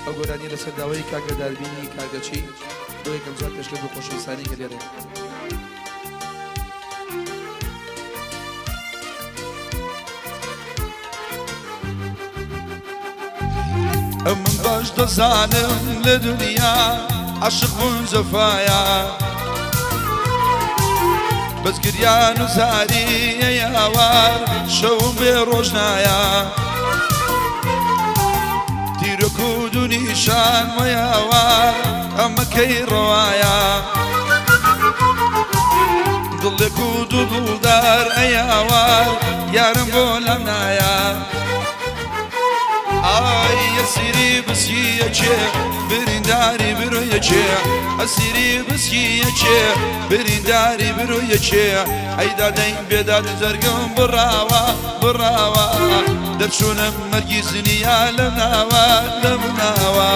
ئەو گۆرانی لەسەر داوای کاگە داربینی کاگەچی بۆ یەکەم جار پێش لە بۆ خۆشەویستانی گەلێرێ من باش دەزانم لە دنیا عاشق بوون جەفایە بەس گریان و زاریە یاوار شەوم بێ ڕۆژ نایە تیرۆک و دوونیشان وەیاوار ئەمە کەی ڕەوایە دڵێک و دوڵدار ئەیاوار یارم بۆ لەم نایە ئای ئەسیری بسکیەکێ برینداری برۆیەکێ ئەسیری بسکیەکێ برینداری برۆیەکێ ئەیدا دەین بێداد جەرگم بڕاوە بڕاوە دەچوونم مەرگی زنیا لەم ناوە لەم ناوە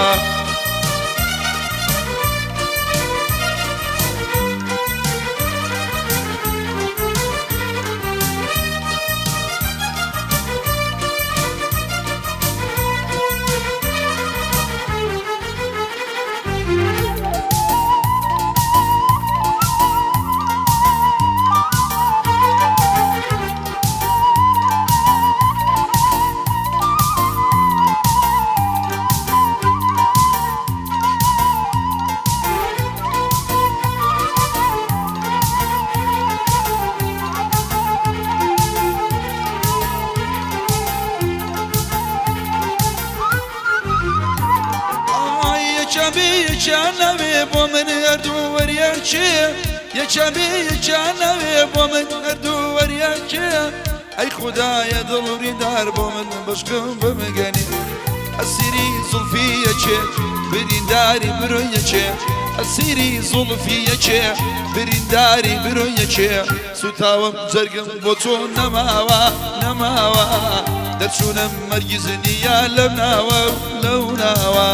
یەکانەوێ بۆ من هەردوو وەریەکێ یەکانەوێ بۆ من هەردوو وەریەکێ ئەی خودایە دڵڕیندار بۆ من بەشکم بمگەنی ئەسیری زولفیەکێ برینداری برۆیەکێ ئەسیری زولفیەکێ برینداری برۆیەکێ سوتاوم جەرگم بۆ تۆ نەماوە نەماوە دەچوونم مەرگی زنیا لەم ناوە لەو ناوە